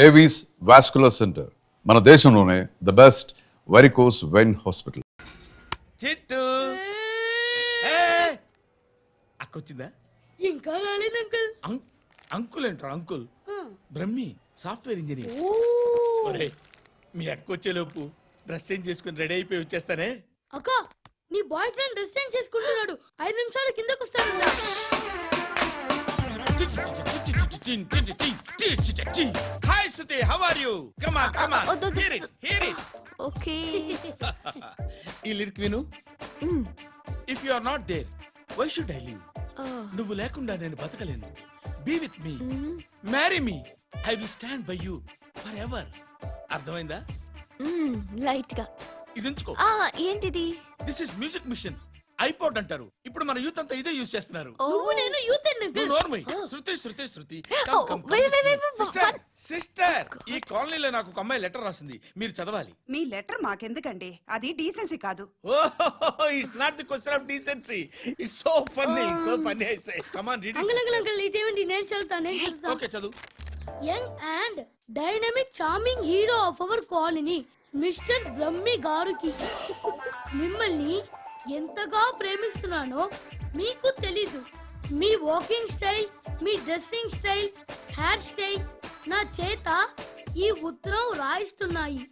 Avis vascular centre, మన దేశంలోనే the best varicose vein hospital. Chittu అక్కొచ్చిందా? ఇంకా రాలేదు అంకుల్. అంకుల్ ఏంట్రా అంకుల్? Brahmi software engineer. మీ అక్కొచ్చేలోపు డ్రెస్ చేంజ్ చేసుకుని రెడీ అయిపోయి వచ్చేస్తానే. అక్క, నీ బాయ్ ఫ్రెండ్ డ్రెస్ చేంజ్ చేసుకుంటున్నాడు. 5 నిమిషాలు కిందకు వస్తాడంట. Hi Suti, how are you? Come on come on, hear it. Okay. ఈ లిరిక్ విను. If you are not there, why should I live? నువ్వు లేకుండా నేను బతకలేను. Be with me, marry me, I will stand by you forever. అర్థమైందా? Light గా ఇది ఉంచుకో. ఏంటిది? This is music machine. IPod అంటారు. ఇప్పుడు మన యూత్ అంతా ఇదే యూజ్ చేస్తున్నారు. నువ్వు నేను యూత్ నోర్మై. శృతి శృతి శృతి. సిస్టర్, ఈ కాలనీలో నాకు ఒక అమ్మాయి లెటర్ రాసింది, మీరు చదవాలి. మీ లెటర్ మాకెందుకండి? అది డీసెన్సీ కాదు. It's not the question of decency. It's so funny, so funny. I say come on, read it. Uncle ఇదేంటి? నేను చదువుతాను. ఓకే, చదువు. Young and dynamic charming hero of our colony mister Brahmi గారికి మిమ్మల్ని ఎంతగా ప్రేమిస్తున్నానో మీకు తెలీదు. మీ వాకింగ్ స్టైల్, మీ డ్రెస్సింగ్ స్టైల్, హెయిర్ స్టైల్ నా చేత ఈ ఉత్తరం రాయిస్తున్నాయి.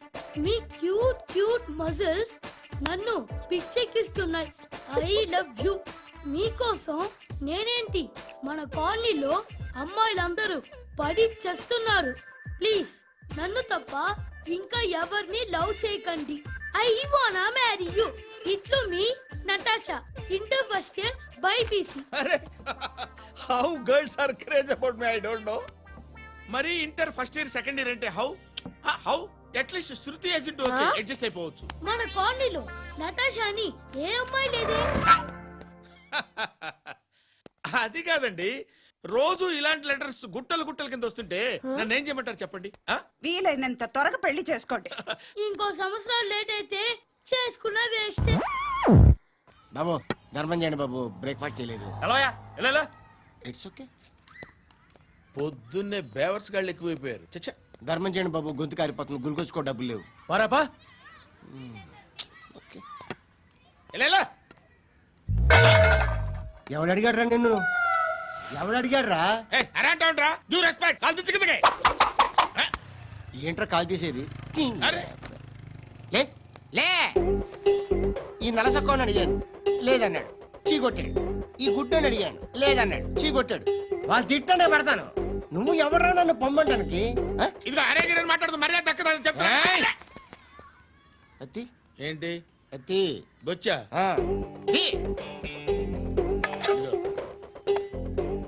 మీ క్యూట్ క్యూట్ మజిల్స్ నన్ను పిచ్చెక్కిస్తున్నాయి. I love you. మీకోసం నేనేంటి, మన కాలనీలో అమ్మాయిలందరూ పడి చేస్తున్నారు. ప్లీజ్ నన్ను తప్ప ఇంకా ఎవరిని లవ్ చేయకండి. ఐ వానా మ్యారీ యూ. ఇట్లు మీ Natasha, inter first year BiPC. అరే, how girls are craze about me, I don't know. మరి inter first year second year అంటే how how at least Shruti agent okay, adjust అయిపోవచ్చు. మన కాలనీలో నటాషా అని ఏ అమ్మాయి లేదే. అది కాదండి, రోజు ఇలాంటి లెటర్స్ గుట్టలు గుట్టల కింద వస్తుంటే నన్ను ఏం చేయమంటారు చెప్పండి? వీలైనంత త్వరగా పెళ్లి చేసుకోండి. ఇంకో సంవత్సరాలు లేట్ అయితే చేసుకున్నా వేస్ట్. బాబు ధర్మం చేయండి బాబు, బ్రేక్ఫాస్ట్ చేయలేదు. It's okay. పొద్దున్నే బేవర్స్ గాళ్ళు ఎక్కువైపోయారు. చచ్చా, ధర్మం చేయండి బాబు, గొంతు కారిపోతుంది, గురికొచ్చుకో డబ్బులు లేవు. పారాపా. ఓకే. ఎవడు అడిగాడు రా నిన్ను? ఎవడు అడిగాడు రా? ఏంట్రా కాల్ తీసేది? లే లే. ఈ నలసక్కని అడిగాను, లేదన్నాడు, చీ కొట్టాడు. ఈ గుడ్డని అడిగాను, లేదన్నాడు, చీ కొట్టాడు. వాళ్ళు తిట్టానే పెడతాను. నువ్వు ఎవడరా నన్ను పొమ్మంటానికి? మాట్లాడుతూ మర్యాద దక్కదని చెప్తా. అత్తి ఏంటి? అత్తి బొచ్చా?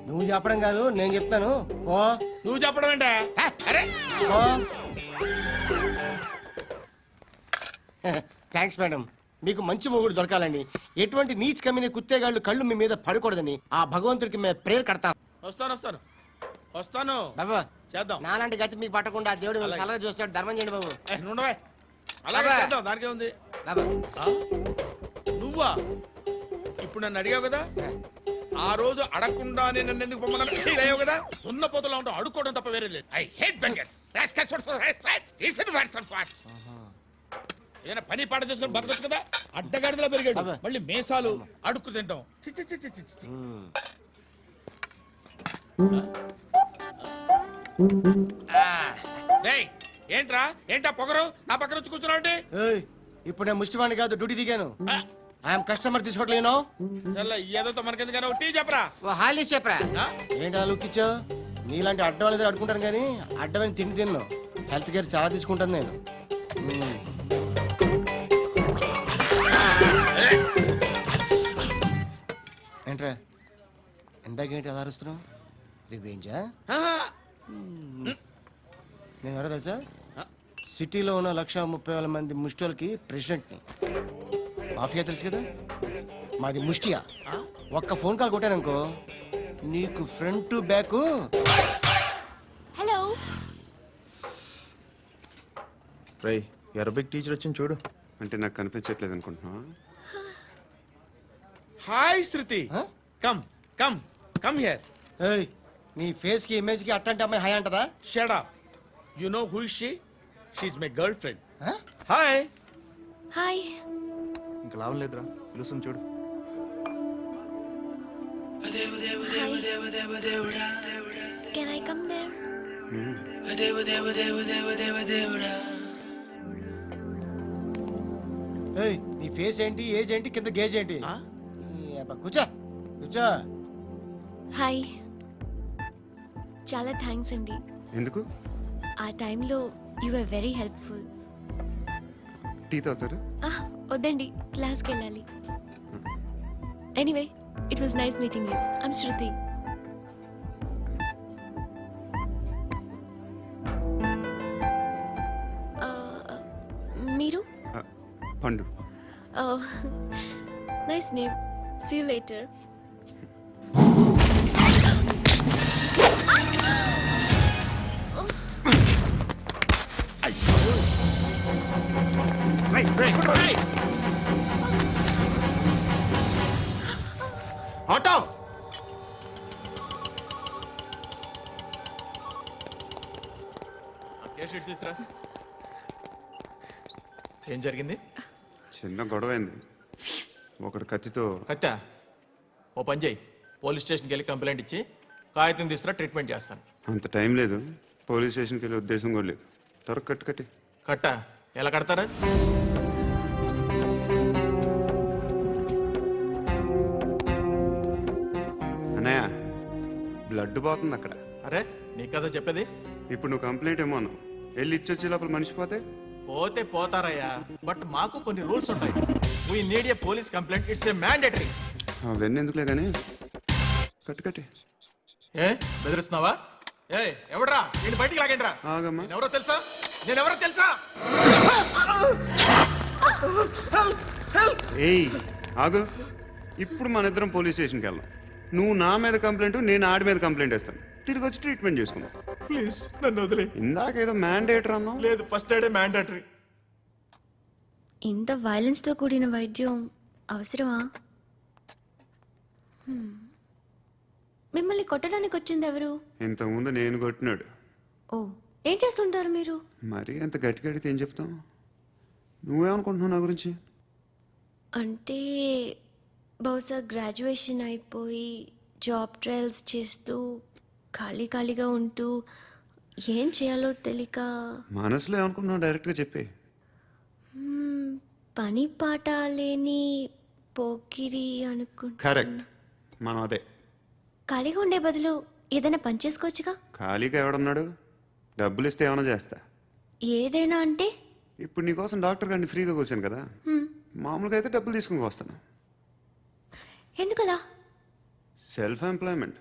నువ్వు చెప్పడం కాదు, నేను చెప్తాను. ఓ నువ్వు చెప్పడం ఏంటా? అరే థ్యాంక్స్ మేడం. మీకు మంచి మొగుడు దొరకాలని, ఎటువంటి నీచ్ కమ్మిన కుత్తేగాళ్ళు కళ్ళు మీ మీద పడకూడదని ఆ భగవంతుడికి మేము ప్రేయర్ కడతాం. వస్తాను వస్తాను వస్తాను బాబా, చేద్దాం. నాలాంటి గతి మీకు పట్టకుండా దేవుడు మిమ్మల్ని సలహా చూస్తాడు. ధర్మం చేయండి బాబు. నుండవే, అలాగే చేద్దాం, దానికే ఉంది. బాబా నువ్వా ఇప్పుడు నన్ను అడిగావు కదా, ఆ రోజు అడగకుండా నన్ను ఎందుకు పొమ్మన్నావు కదా. ఉన్న పోతలో ఉంటావు, అడుక్కోవడం తప్ప వేరే లేదు. I hate bangers. ఏదైనా పని పాట చేసుకుని బతకొచ్చు కదా. అడ్డగాడిదలా పెరిగాడు, మళ్ళీ మేసాలు అడుక్కు తింటాం. ఏంట్రా ఏంటా పొగరు నా పక్కన వచ్చి కూర్చున్నావు? ఇప్పుడు నేను ముష్టివాణి కాదు, డ్యూటీ దిగాను. ఐఎమ్ కస్టమర్ తీసుకోవట్లేను. ఏదో మనకెందుకు టీ చెప్పరా? హాలీ చెప్పరా? ఏంటి లుక్ ఇచ్చావు? నీలాంటి అడ్డవాళ్ళ దగ్గర అడుకుంటాను కానీ అడ్డమైన తిండి తిన్ను. హెల్త్ కేర్ చాలా తీసుకుంటాను నేను. ఏంట్రా ఎందాకేంటి ఎలా అరుస్తున్నావు? రివేంజా? నేను ఎవరో తెలుసా? సిటీలో ఉన్న 130,000 మంది ముష్టిలకి ప్రెసిడెంట్ని. మాఫియా తెలుసు కదా, మాది ముష్టియా. ఒక్క ఫోన్ కాల్ కొట్టాననుకో, నీకు front to back. Hello Rai, Arabic teacher వచ్చింది చూడు. అంటే నాకు కనిపించట్లేదు అనుకుంటున్నా. Hi Shruti, come come come here. ఏయ్, నీ ఫేస్ కి ఇమేజ్ కి అట్టంటే అమ్మాయి హై అంటదా? Shut up. You know who is she? She's my girlfriend. Hi. Hi ఇంకా లాభం లేదురా పిలుస్తుంది చూడు. కెన్ ఐ కమ్ దేర్ ఏయ్, నీ ఫేస్ ఏంటి, ఏజ్ ఏంటి, కింద గేజ్ ఏంటి? ఈ అబ్బా, కూర్చో కూర్చో. హాయ్ చాలా థ్యాంక్స్ అండి. ఎందుకు? ఆ టైంలో you are very helpful. Tea తాగుతారు? వద్దండి, క్లాస్కి వెళ్ళాలి. Anyway it was nice meeting you. I'm Shruti. మీరు? పండు. Nice name. See you later. Auto. Case sheet తీసురా. ఏం జరిగింది? చిన్న గొడవ అయింది. ఒకడు కత్తితో. కట్టా ఓ పని చేయి, పోలీస్ స్టేషన్కి వెళ్ళి కంప్లైంట్ ఇచ్చి కాగితం తీసుకురా, ట్రీట్మెంట్ చేస్తాను. అంత టైం లేదు. పోలీస్ స్టేషన్కి వెళ్ళే ఉద్దేశం కూడా లేదు. త్వరగా కట్టు కట్టి. కట్టా ఎలా కడతారా? అన్నయ్య బ్లడ్ పోతుంది అక్కడ. అరే నీ కదా చెప్పేది. ఇప్పుడు నువ్వు కంప్లైంట్ ఏమో అన్నావు. వెళ్ళి ఇచ్చొచ్చే లోపల మనిషి పోతే పోతే పోతారయ్యా, బట్ మాకు కొన్ని రూల్స్ ఉంటాయి. We need a police complaint, it's a mandatory. అవన్నీ ఎందుకులే కానీ కట్టు కట్టి. ఏ బెదిరిస్తున్నావా? ఏ ఎవడ్రా నేను బయటికి లాగండిరా. ఆగమ్మా. ఎవరో తెలుసా? నేనెవరో తెలుసా? ఏయ్ ఆగు. ఇప్పుడు మన ఇద్దరం పోలీస్ స్టేషన్కి వెళ్దాం. నువ్వు నా మీద కంప్లైంట్, నేను ఆడి మీద కంప్లైంట్ వేస్తాను. తిరిగి వచ్చి ట్రీట్మెంట్ చేసుకుందాం. ప్లీజ్ నన్ను వదిలే. ఇందాక ఏదో మ్యాండేటర్ అన్నావు. లేదు, ఫస్ట్ ఎయిడే మ్యాండేటరీ. ఇంత వైలెన్స్తో కూడిన వైద్యం అవసరమా? మిమ్మల్ని కొట్టడానికి వచ్చింది ఎవరు? ఇంతకుముందు నేను కొట్టినాడు. ఓ, ఏం చేస్తుంటారు మీరు? మరి అంత గట్టి గడితే ఏం చెప్తాం? నువ్వేమనుకుంటున్నావు నా గురించి? అంటే బహుశా గ్రాడ్యుయేషన్ అయిపోయి జాబ్ ట్రయల్స్ చేస్తూ ఖాళీగా ఉంటూ ఏం చేయాలో తెలియక మనసులో ఏమనుకుంటున్నావు డైరెక్ట్గా చెప్పే. పని పాట లేని పోకిరి అనుకుంటా. కరెక్ట్, మనం అదే. ఖాళీగా ఉండే బదులు ఏదైనా పని చేసుకోవచ్చుగా. ఖాళీగా ఎవడన్నాడు? డబ్బులు ఇస్తే ఏమైనా చేస్తా. ఏదైనా అంటే? ఇప్పుడు నీకోసం డాక్టర్ గారిని ఫ్రీగా కూర్చాను కదా. మామూలుగా అయితే డబ్బులు తీసుకుని వస్తాను. ఎందుకలా? Self employment.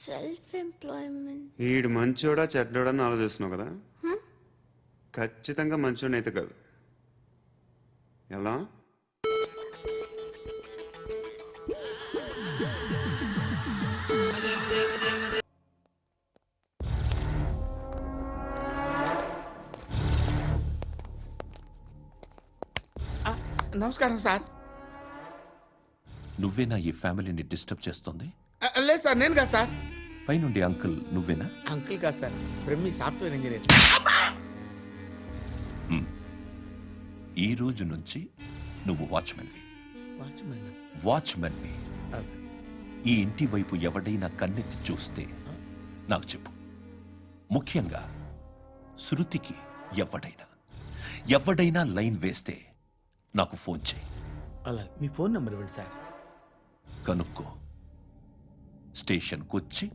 Self employment. ఈడు మంచోడా చెడ్డోడా అని ఆలోచిస్తున్నావు కదా. ఖచ్చితంగా మంచోడని అయితే కాదు. ఎలా? నమస్కారం సార్. నువ్వేనా ఈ ఫ్యామిలీని డిస్టర్బ్ చేస్తుంది? లేదు సార్, నేను కాదు సార్. పైనుండి అంకుల్ నువ్వేనా? అంకుల్ కాదు సార్, బ్రహ్మి సాఫ్ట్వేర్ ఇంజనీర్. ఈ రోజు నుంచి నువ్వు వాచ్మెన్వి. ఈ ఇంటి వైపు ఎవడైనా కన్నెత్తి చూస్తే నాకు చెప్పు. ముఖ్యంగా శృతికి ఎవడైనా లైన్ వేస్తే నాకు ఫోన్ చేయి. అలా మీ ఫోన్ నెంబర్ ఇవ్వండి సార్. కనుక్కో, స్టేషన్కి వచ్చి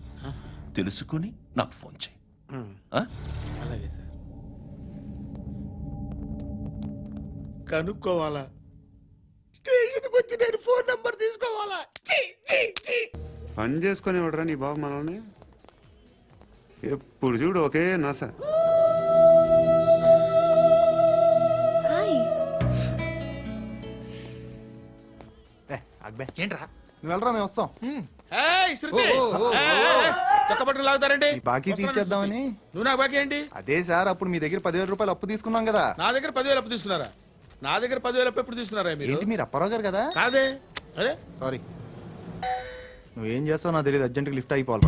తెలుసుకుని నాకు ఫోన్ చేయి. ఆ? అలాగే సార్. కనుక్కోవాలా? స్టేషన్కి వచ్చి నేను ఫోన్ నంబర్ తీసుకోవాలా? పని చేసుకొని ఇవ్వడరా నీ బాబు మనల్ని. ఎప్పుడు చూడు ఒకే నాస. హాయ్. అక్బే ఏంట్రా? నువ్వు వెళ్ళరా, మేము వస్తాం. ఏయ్, శృతి! చక్క పట్టుకుని లాగుతారండి. ఈ బాకీ తీర్చేద్దామని. నువ్వు నాకు బాకీ ఏంటి? అదే సార్, అప్పుడు మీ దగ్గర 10,000 రూపాయలు అప్పు తీసుకున్నాం కదా. నా దగ్గర 10,000 అప్పు తీసుకున్నారా? నా దగ్గర 10,000 అప్పు ఎప్పుడు తీసుకున్నారా మీరు? ఏంటి, మీరు అప్పారావు గారు కదా? కాదే. అరే సారీ. నువ్వేం చేస్తావు నాకు తెలియదు. అర్జెంట్గా లిఫ్ట్ అయిపోవాలి.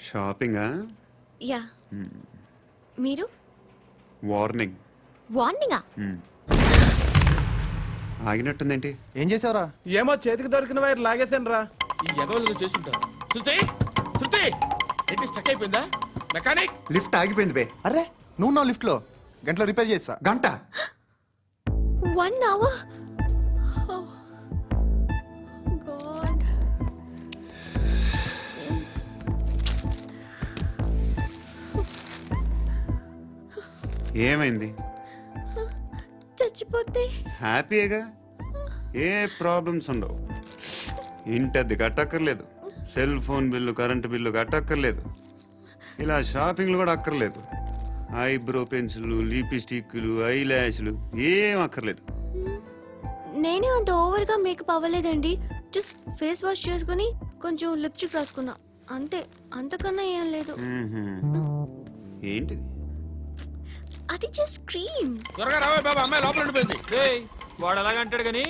షాపింగా? యా మీరు వార్నింగ్. వార్నింగా? ఆగినట్టుందేంటి? ఏం చేసావురా? ఏమో చేతికి దొరికిన వైర్ లాగేశాను రా. ఈ ఎగవలు చేస్తుంటారు. శృతి శృతి ఏంటి స్టక్ అయిపోయిందా? మెకానిక్ లిఫ్ట్ ఆగిపోయింది బే. అరే నువ్వు నా లిఫ్ట్ లో గంటలో రిపేర్ చేస్తా. గంట? 1 hour? Oh. God. ఏమైంది? చచ్చిపోతే హ్యాపీగా, ఏ ప్రాబ్లమ్స్ ఉండవు. ఇంటి అద్దె కట్టక్కర్లేదు, cell phone bill current bill కట్టక్కర్లేదు, ఇలా షాపింగ్లు కూడా అక్కర్లేదు. ఐబ్రో పెన్సిల్లు, లిప్స్టిక్లు, ఐ ల్యాష్లు ఏం అక్కర్లేదు. నేనే అంత ఓవర్గా మేకప్ అవ్వలేదండి. జస్ట్ ఫేస్ వాష్ చేసుకుని కొంచెం లిప్స్టిక్ రాసుకున్నా అంతే. అంతకన్నా ఏం లేదు. ఏంటిది? అది జస్ట్ క్రీమ్. త్వరగా రావే బాబా, అమ్మాయి లోపల ఉండిపోయింది. వాడు అలాగంటాడు కానీ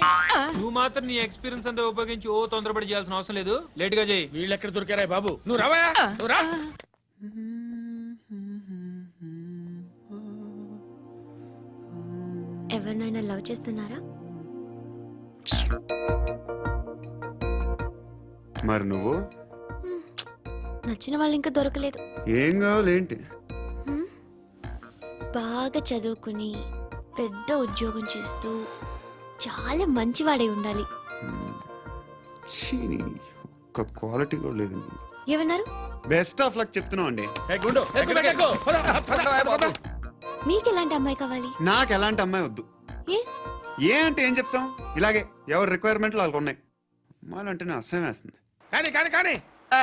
నువ్వు మాత్రం నీ ఎక్స్పీరియన్స్ అంతా ఉపయోగించి ఓ తొందరపడి చేయాల్సిన అవసరం లేదు. లేట్ గా చేయి. వీళ్ళు ఎక్కడ దొరికారా బాబు? నువ్వు రావా, నువ్వు రా. ఎవరినైనా లవ్ చేస్తున్నారా? మరి నువ్వు? నచ్చిన వాళ్ళు ఇంకా దొరకలేదు. ఏం కావాలి ఏంటి? బాగా చదువుకుని పెద్ద ఉద్యోగం చేస్తూ చాలా మంచివాడై ఉండాలి. ఛీ, ఒక్క క్వాలిటీ కూడా లేదు. ఏమన్నారు? బెస్ట్ ఆఫ్ లక్ చెప్తున్నావు అండి. ఏ గుండు, ఎక్కు, ఎక్కు, ఎక్కు. పద, పద, పద. మీకు ఎలాంటి అమ్మాయి కావాలి? నాకు ఎలాంటి అమ్మాయి వద్దు. ఏ? ఏ అంటే ఏం చెప్తాం, ఇలాగే ఎవరి రిక్వైర్మెంట్లు వాళ్ళకు ఉన్నాయి. అమ్మాయిలు అంటేనే అసహ్యం వేస్తుంది. కానీ కానీ కానీ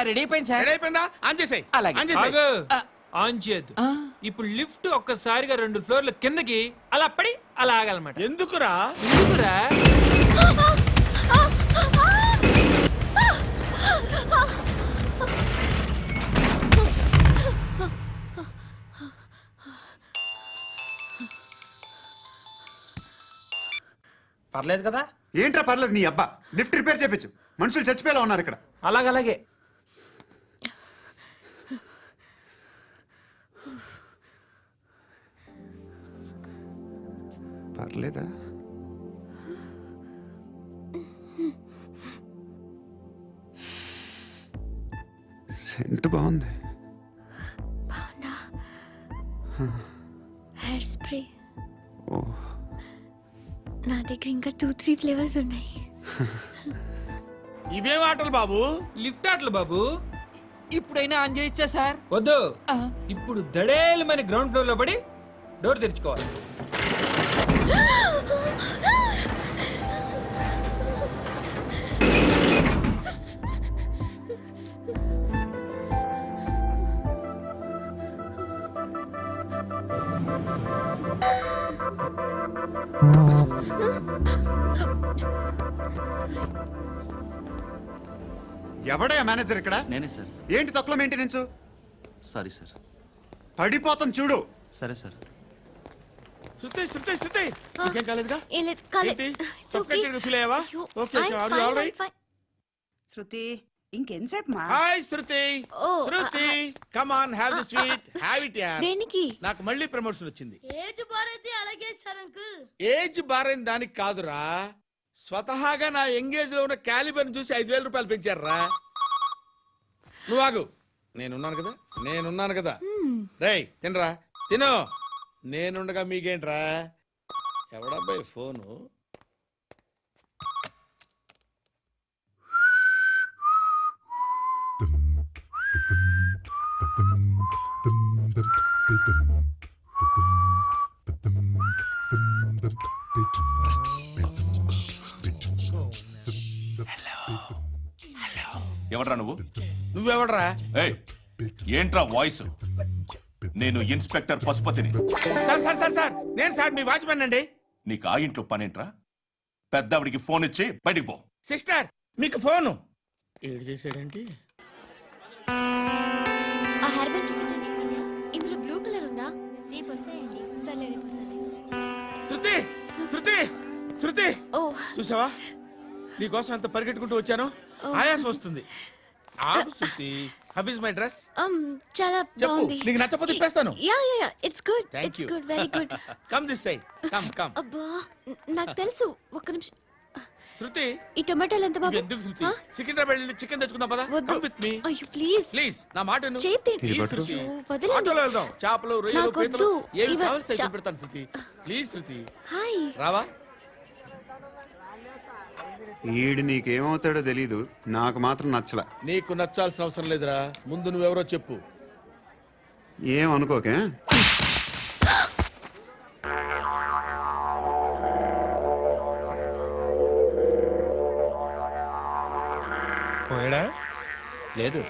రెడీ అయిపోయింది సార్. రెడీ అయిపోయిందా? ఆన్ చేసేయ్. ఆన్ చేసేయ్. ఆన్ చేయద్దు. ఇప్పుడు లిఫ్ట్ ఒక్కసారిగా 2 ఫ్లోర్ల కిందకి అలా పడి అలా ఆగాలన్నమాట. ఎందుకురా? ఎందుకురా? పర్లేదు కదా? ఏంట్రా పర్లేదు నీ అబ్బా. లిఫ్ట్ రిపేర్ చేపించు, మనుషులు చచ్చిపోయేలా ఉన్నారు ఇక్కడ. అలాగలాగే. పర్లేదా? సెంట్ బాగుంది. బాగుందా? Hair spray. ఓ, నా దగ్గర ఇంకా 2-3 ఫ్లేవర్స్ ఉన్నాయి. ఇవేం ఆటలు బాబు? లిఫ్ట్ ఆటలు బాబు. ఇప్పుడైనా ఆన్ చేయొచ్చా సార్? వద్దు. ఇప్పుడు దడేలమైన గ్రౌండ్ ఫ్లోర్ లో పడి డోర్ తెరుచుకోవాలి. ఎవడయ్యా మేనేజర్ ఇక్కడ? నేనే సార్. ఏంటి తక్కువ మెయింటెనెన్స్? Sorry sir. పడిపోతాం చూడు. సరే సార్. శృతి శృతి శృతి ఇంకేం కాలేదుగా? ఏం లేదు, కాలేదు. ఏంటి? It's okay. Suffocated feel అయ్యావా? అయ్యో, Okay, okay. I'm Are you fine, all right? I'm fine. శృతి ఇంకెంతసేపు మా? Hi Shruti. Oh, Shruti come on, have the sweet, have it యార్. దేనికి? నాకు మళ్ళీ ప్రమోషన్ వచ్చింది. ఏజ్ బారైతే అలాగే సార్ అంకుల్. ఏజ్ బారైన దానికి కాదురా, స్వతహాగా నా ఎంగేజ్ లో ఉన్న క్యాలిబర్ చూసి 5,000 రూపాయలు పెంచారా. నువ్వు ఆగు, నేనున్నాను కదా. రేయ్ తినరా, తిను. నేనుండగా మీకేంట్రా? ఎవడబ్బాయి ఫోను? ఎవడ్రా నువ్వు? నువ్వెవడరా? ఏయ్, ఏంట్రా వాయిస్? నేను ఇన్స్పెక్టర్ పశుపతిని. సార్ నేను సార్ మీ వాచ్మెన్ అండి. నీకు ఆ ఇంట్లో పనేంట్రా? పెద్దవిడికి ఫోన్ ఇచ్చి బయటికి పో. సిస్టర్ మీకు ఫోను. ఏడు చేశాడేంటి? ఆ హెయిర్ బ్యాండ్ చూపించండి. ఇందులో బ్లూ కలర్ ఉందా? రేపు వస్తాయండి. సర్లే, రేపు వస్తాలే. శృతి శృతి శృతి ఓ, చూసావా, నీకోసం ఎంత పరిగెట్టుకుంటూ వచ్చాను. ఆయాసం వస్తుంది. ఆగు Shruti. How is my dress? చాలా చెప్పు. బాగుంది. నీకు నచ్చకపోతే తిప్పేస్తాను. Yeah yeah yeah it's good. Thank it's you. Good, very good. Come this side. Come. అబ్బా నాకు తెలుసు. ఒక్క నిమిషం. శృతి ఈ టొమాటోలు ఎంత బాబు? ఎందుకు శృతి? ఆ? సికింద్రాబాద్ వెళ్ళి చికెన్ తెచ్చుకుందాం పదా. వద్దు. కమ్ విత్ మీ అయ్యో ప్లీజ్. ప్లీజ్. నా మాట విను. చేతి Please, పట్టు. శృతి. అయ్యో, వదలండి. ఆటోలో వెళ్దాం. చేపలు, రొయ్యలు, నాకు పీతలు వద్దు. ఏమి ఇవ- కావాలి చా- పెడతాను శృతి. Please Shruti. హాయ్. రావా? ఈడు నీకేమవుతాడో తెలీదు, నాకు మాత్రం నచ్చలా. నీకు నచ్చాల్సిన అవసరం లేదురా. ముందు నువ్వెవరో చెప్పు. ఏం అనుకోకే. పోయాడా? లేదు,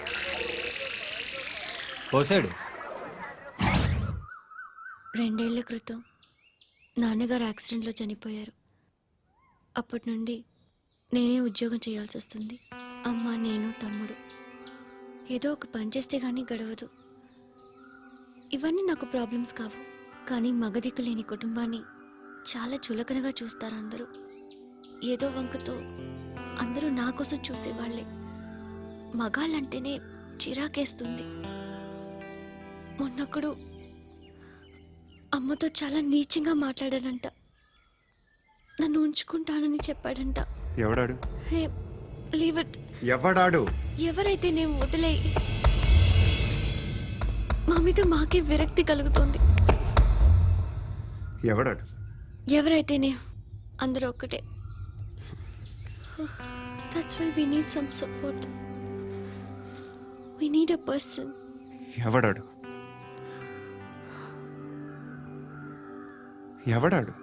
పోసాడు. 2 ఏళ్ల క్రితం నాన్నగారు యాక్సిడెంట్లో చనిపోయారు. అప్పటి నుండి నేనే ఉద్యోగం చేయాల్సి వస్తుంది. అమ్మ, నేను, తమ్ముడు ఏదో ఒక పని చేస్తే గానీ గడవదు. ఇవన్నీ నాకు ప్రాబ్లమ్స్ కావు, కానీ మగదిక్కు లేని కుటుంబాన్ని చాలా చులకనగా చూస్తారు అందరూ. ఏదో వంకతో అందరూ నా కోసం చూసేవాళ్లే. మగాళ్ళంటేనే చిరాకేస్తుంది. మొన్నొక్కడు అమ్మతో చాలా నీచంగా మాట్లాడాడంట. నన్ను ఉంచుకుంటానని చెప్పాడంట. ఎవడాడు? హే, లీవ్ ఇట్. ఎవడాడు? ఎవరైతే నేను వదిలే. మా మీద మాకే విరక్తి కలుగుతోంది. ఎవడాడు? ఎవరైతేనే అందరూ ఒక్కటే. That's why we need some support. We need a person. ఎవడాడు? ఎవడాడు?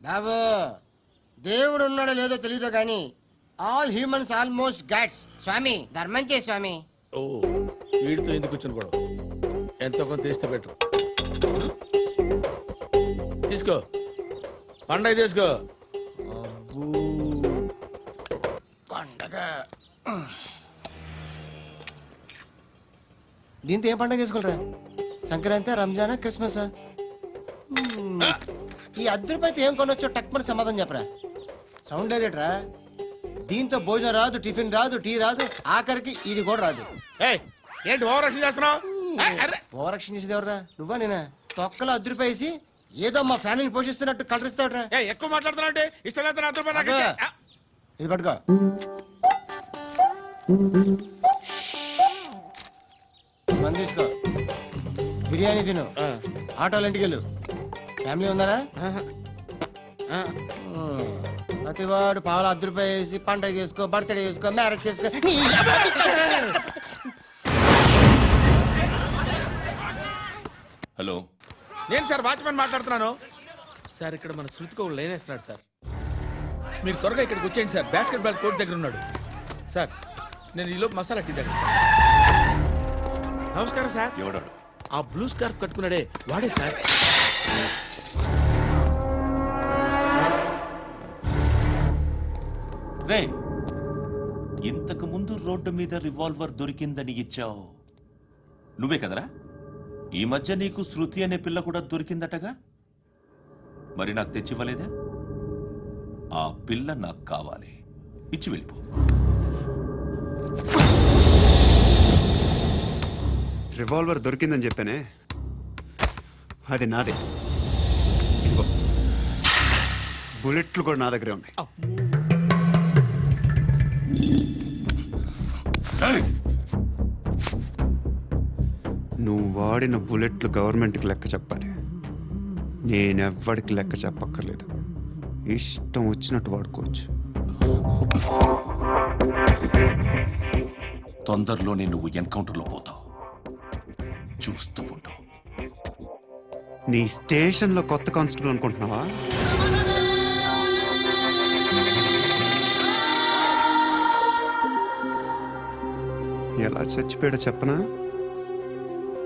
బాబు, దేవుడు ఉన్నాడో లేదో తెలియదు కానీ ఆల్ హ్యూమన్స్ ఆల్మోస్ట్ గాడ్స్. స్వామి ధర్మం చే స్వామి. ఓ, వీడితో ఎందుకు వచ్చిన గొడవ? ఎంతో కొంత తీస్తే పెట్టు. తీసుకో, పండగ తీసుకో. పండగ దీంతో ఏం పండగ చేసుకుంటారా? సంక్రాంతి, రంజానా, క్రిస్మస్? ఈ రూపాయలతో ఏం కొనొచ్చో టక్మని సమాధానం చెప్పరా. సౌండ్ లేదేట్రా? దీంతో భోజనం రాదు, టిఫిన్ రాదు, టీ రాదు, ఆఖరికి ఇది కూడా రాదు. ఏయ్, ఏంటి ఓవర్ రక్షణ చేస్తున్నావు? ఓవరక్షణ చేసేది ఎవరా? నువ్వా నేనా? తొక్కలో రూపాయి వేసి ఏదో మా ఫ్యామిలీని పోషిస్తున్నట్టు కలరిస్తావుట్రా. ఎక్కువ మాట్లాడుతున్నావు అంటే ఇష్టం లేదు. నా రూపాయలు నాకు అబ్బా. ఇచ్చే. ఇది పట్టుకో. మంది తీసుకో, బిర్యానీ తిను, ఆటోలు ఇంటికి వెళ్ళు. ఫ్యామిలీ ఉన్నారా? ప్రతివాడు పావులు రూపాయలు వేసి పండగ చేసుకో, బర్త్డే చేసుకో, మ్యారేజ్ చేసుకో. హలో, నేను సార్ వాచ్మెన్ మాట్లాడుతున్నాను. సార్, ఇక్కడ మన శృతికి ఒక లైన్ వేస్తున్నాడు సార్. మీరు త్వరగా ఇక్కడికి వచ్చేయండి సార్. బాస్కెట్ బాల్ కోర్ట్ దగ్గర ఉన్నాడు సార్. నేను ఈలోపు మసాలా టీ దగ్గర. నమస్కారం సార్. ఎవడాడు? ఆ బ్లూ స్కార్ఫ్ కట్టుకున్నాడే వాడే సార్. రే, ఇంతకు ముందు రోడ్డు మీద రివాల్వర్ దొరికిందని ఇచ్చావు నువ్వే కదరా? ఈ మధ్య నీకు శృతి అనే పిల్ల కూడా దొరికిందటగా? మరి నాకు తెచ్చివ్వలేదే? ఆ పిల్ల నాకు కావాలి, ఇచ్చి వెళ్ళిపో. రివాల్వర్ దొరికిందని చెప్పానే, అది నాదే. ఇదిగో, బుల్లెట్లు కూడా నా దగ్గరే ఉన్నాయి. ఏయ్! నువ్వు వాడిన బుల్లెట్లు గవర్నమెంట్కి లెక్క చెప్పాలి. నేనెవ్వడికి లెక్క చెప్పక్కర్లేదు. ఇష్టం వచ్చినట్టు వాడుకోవచ్చు. తొందరలోనే నువ్వు ఎన్కౌంటర్లో పోతావు, చూస్తూ ఉండు. నీ స్టేషన్లో కొత్త కానిస్టేబుల్ అనుకుంటున్నావా? ఎలా చచ్చిపోయాడో చెప్పనా?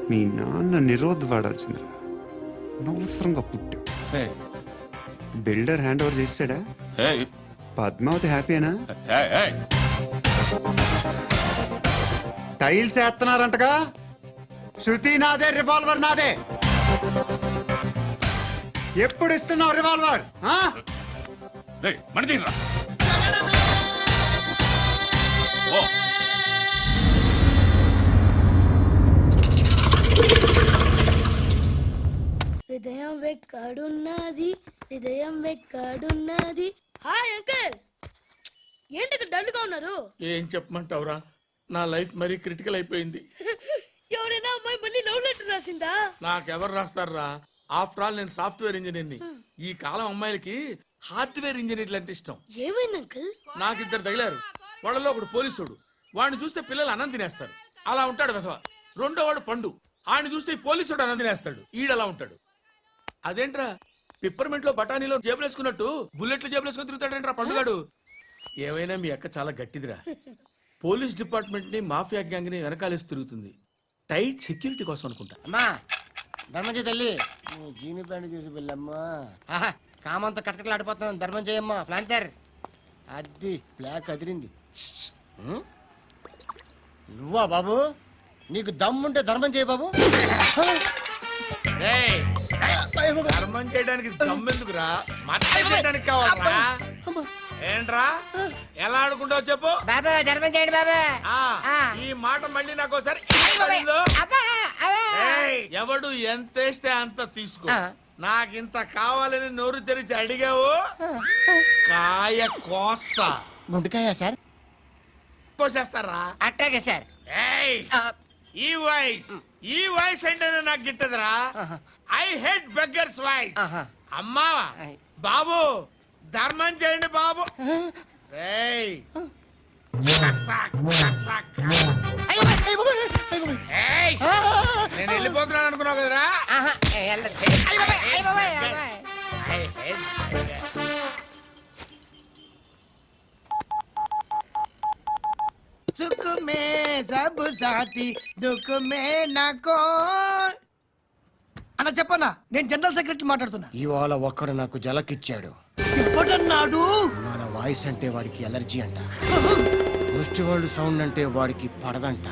మీ నాన్న నిరోధ్ వాడాల్సిందిరా. అనవసరంగా పుట్టావు. ఏయ్! బిల్డర్ హ్యాండ్ ఓవర్ చేసాడా? ఏయ్! పద్మావతి హ్యాపీనా? ఏయ్! ఏయ్! టైల్స్ వేస్తున్నారంటగా. శృతి నాదే, రివాల్వర్ నాదే. ఎప్పుడు ఇస్తున్నావు రివాల్వర్ ఆ? మణి తీయరా. ఓ హృదయం వెక్కడున్నది, హృదయం వెక్కడున్నది. హాయ్ అంకుల్, ఏంటి డల్గా ఉన్నారు? ఏం చెప్పమంటావురా, నా లైఫ్ మరీ క్రిటికల్ అయిపోయింది. ఎవరైనా అమ్మాయి మళ్ళీ లవ్ లెటర్ రాసిందా? నాకెవరు రాస్తారా? ఆఫ్టర్ ఆల్ నేను సాఫ్ట్వేర్ ఇంజనీర్ని. ఈ కాలం అమ్మాయిలకి హార్డ్వేర్ ఇంజనీర్లు అంటే ఇష్టం. ఏమైంది అంకుల్? నాకు ఇద్దరు తగిలారు. వాళ్ళలో ఒకడు పోలీసుడు. వాడిని చూస్తే పిల్లలు అన్నం తినేస్తారు, అలా ఉంటాడు వెధవ. రెండో వాడు పండు. ఆడిని చూస్తే ఈ పోలీసుడు అన్నం తినేస్తాడు, ఈడలా ఉంటాడు. అదేంట్రా, పిప్పర్మెంట్ లో బఠానీలో జేబులు వేసుకున్నట్టు బుల్లెట్లు జేబులు వేసుకుని తిరుగుతాడేంట్రా పండుగాడు. ఏమైనా మీ అక్క చాలా గట్టిదిరా. పోలీస్ డిపార్ట్మెంట్ ని మాఫియా గ్యాంగ్ ని వెనకాలేసి తిరుగుతుంది. టైట్ సెక్యూరిటీ కోసం అనుకుంటా. అమ్మా ధర్మం తల్లి జీని ప్యాంట్ చేసి వెళ్ళమ్మా. ఆహా కామంతో కట్టకలాడిపోతున్నాను. ధర్మం చేయమ్మా. ఫ్లాంతర్ అది బ్లాక్ అదిరింది. ఉం? నువ్వా బాబు? నీకు దమ్ముంటే ధర్మం చేయ బాబు. ఏయ్, ధర్మం చేయడానికి దమ్మెందుకురా, మర్డర్ చేయడానికి కావాలరా. ఏంట్రా ఎలా ఆడుకుంటావు చెప్పు. బాబా ధర్మం చేయండి బాబా. ఈ మాట మళ్ళీ నాకు ఒకసారి ఎవడు ఎంత వేస్తే అంత తీసుకో. నాకింత కావాలని నోరు తెరిచి అడిగావు, కాయ కోస్తా. గుండెకాయ సార్? కోసేస్తారా? అట్టాగే సార్. ఈ వాయిస్ అంటేనే నాకు గిట్టదురా. I hate beggars voice. అమ్మా బాబు ధర్మం చేయండి బాబు. ఏయ్, కసాక్, కసాక్. ఏయ్, నేను వెళ్ళిపోతున్నాను అనుకున్నావు కదరా. సుఖ మే సబ్ సాథీ దుఃఖ మే నాకో. అన్న చెప్పన్నా, నేను జనరల్ సెక్రటరీ మాట్లాడుతున్నా. ఇవాళ ఒక్కడు నాకు జలకిచ్చాడు. ఎప్పుడన్నాడు? మన వాయిస్ అంటే వాడికి ఎలర్జీ అంట. ముష్టి వాళ్ళు సౌండ్ అంటే వాడికి పడదంట.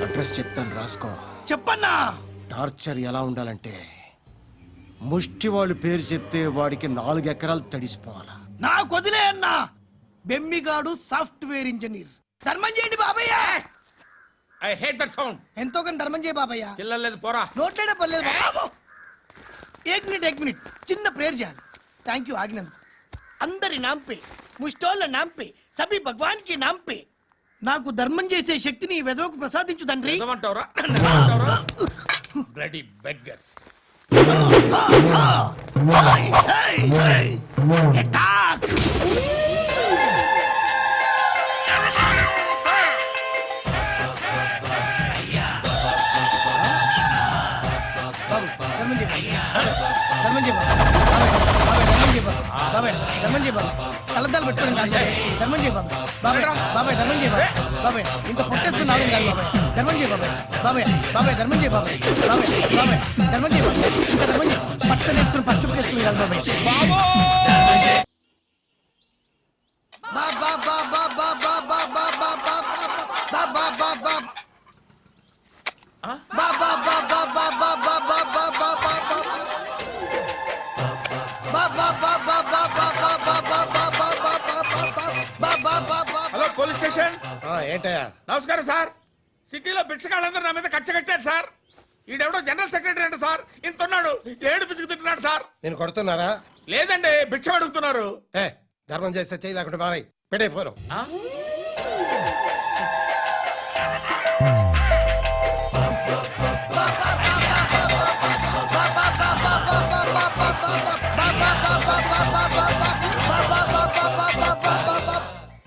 అడ్రస్ చెప్తాను రాసుకో. చెప్పన్నా. టార్చర్ ఎలా ఉండాలంటే ముష్టి వాళ్ళు పేరు చెప్తే వాడికి 4 ఎకరాలు తడిసిపోవాలా. నాకు వదిలే అన్నా. బెమ్మిగాడు సాఫ్ట్వేర్ ఇంజనీర్. ధర్మం చేయండి బాబయ్య. I hate that sound. ఎంతో కానీ ధర్మం చేయ బాబయ్య. చిల్లలేదు పోరా. నోట్లేడే పర్లేదు బాబు. ఏక్ మినిట్ చిన్న ప్రేయర్ చేయాలి. థ్యాంక్ యూ ఆగినందుకు. అందరి నాంపే, ముష్టోళ్ళ నాంపే, సభీ భగవాన్ కి నాంపే నాకు ధర్మం చేసే శక్తిని ఈ వెదవకు ప్రసాదించు తండ్రి. ఏమంటావురా? Bloody beggars. అటాక్. ధర్మం చేయ బాబాయ్. ధర్మం చేయ బాబాయ్. కలద్దాలు పెట్టుకోండి కాదు ధర్మం చేయ బాబాయ్. బాబాయ్ ధర్మం చేయ బాబాయ్. ఇంత పొట్టేసుకున్నావు కాదు బాబాయ్. ధర్మం చేయ బాబాయ్. ధర్మం చేయ బాబాయ్. ధర్మం చేయ బాబాయ్. ఇంకా ధర్మం చేయ. పట్టలు వేసుకుని పచ్చుకు వేసుకుని కాదు బాబాయ్. Hello police station. ఏంటయ్యా? నమస్కారం సార్. సిటీలో భిక్షగాళ్ళందరూ నా మీద కక్ష కట్టారు సార్. ఈడెవడో జనరల్ సెక్రటరీ అంట సార్. ఇంత ఉన్నాడు, ఏడు పిచ్చుకు తింటున్నాడు సార్. నేను కొడుతున్నారా? లేదండి, భిక్ష అడుగుతున్నారు. ధర్మం చేస్తే చేయి, లేకుంటే మారాయి. పెట్టే ఫోను.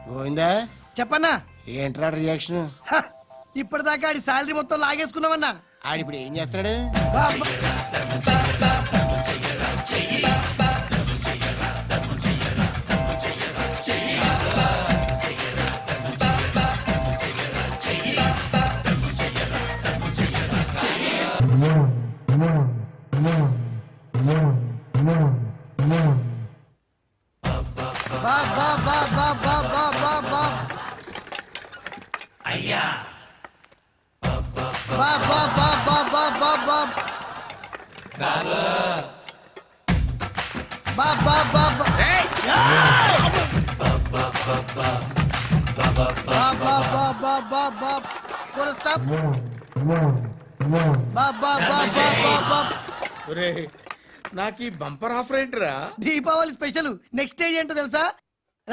గోవిందా చెప్పన్నా. ఏంట్రా రియాక్షన్? ఇప్పటిదాకా ఆడి శాలరీ మొత్తం లాగేసుకున్నావన్నా. ఆడిప్పుడు ఏం చేస్తున్నాడు? బా బా బా బా బా బా బా బా బా బా ఫుల్ స్టాప్ బా బా బా బా బా బా ఒరే నాకు ఈ బంపర్ ఆఫర్ ఏంటిరా? దీపావళి స్పెషల్ నెక్స్ట్ స్టేజ్ ఏంటో తెలుసా?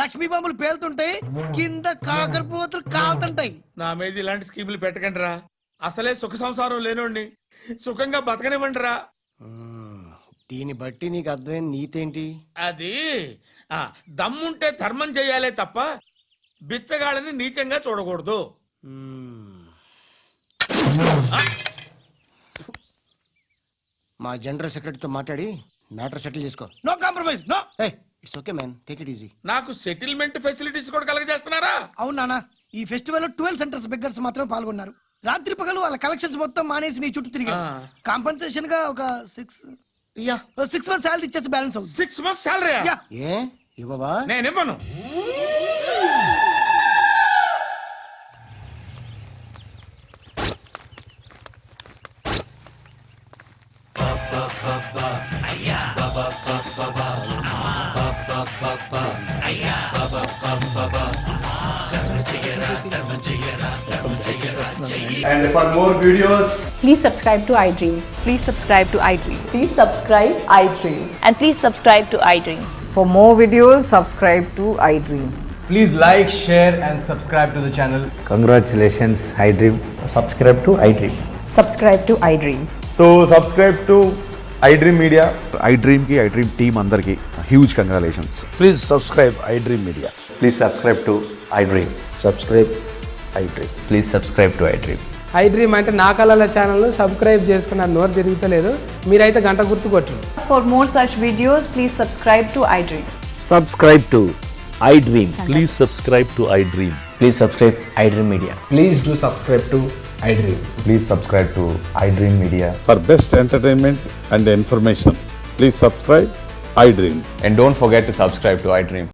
లక్ష్మీ బాంబులు పేలుతుంటాయి, కింద కాకరపోతులు కాలుతుంటాయి. నా మీద ఇలాంటి స్కీములు పెట్టకండి రా. అసలే సుఖ సంసారం లేనోడిని సుఖంగా బతకనివ్వండిరా. దీన్ని బట్టి నీకు అర్థమైన నీతేంటి? అది దమ్ముంటే ధర్మం చేయాలే తప్ప బిచ్చగాళ్ళని నీచంగా చూడకూడదు. మా జనరల్ సెక్రటరీతో మాట్లాడి మ్యాటర్ సెటిల్ చేసుకో. No compromise no. It's okay man, take it easy. నాకు సెటిల్మెంట్ ఫెసిలిటీస్ కూడా కలగజేస్తున్నారా? అవును నాన్న, ఈ ఫెస్టివల్ లో 12 సెంటర్స్ బెగ్గర్స్ మాత్రమే పాల్గొన్నారు. రాత్రి పగలు వాళ్ళ కలెక్షన్స్ మొత్తం మానేసి నీ చుట్టూ తిరిగారు. కాంపన్సేషన్ గా ఒక 6 మంత్స్ సాలరీ ఇచ్చేసి బ్యాలెన్స్ అవుతుంది. 6 months salary? ఏ ఇవ్వవా? నేను ఇవ్వను. And for more videos, please subscribe to iDream. Please subscribe to iDream. Please subscribe iDream. And please subscribe to iDream. For more videos, subscribe to iDream. please like, share and subscribe to the channel. Congratulations, iDream. Subscribe to iDream. Subscribe to iDream. So subscribe to iDream Media. iDream కి iDream team అందరికి huge congratulations. Please subscribe iDream Media. Please subscribe to iDream. Subscribe iDream. Please subscribe to iDream. iDream అంటే నా కళల channel subscribe చేసుకున్న నోరు తిరుగుతలేదు. మీరైతే గంట గుర్తు కొట్టండి. For more such videos, please subscribe to iDream. Subscribe to iDream. Please subscribe to I dream. Please subscribe iDream Media. Please do subscribe to iDream. Please subscribe to iDream Media. For best entertainment and information please subscribe iDream. And don't forget to subscribe to iDream.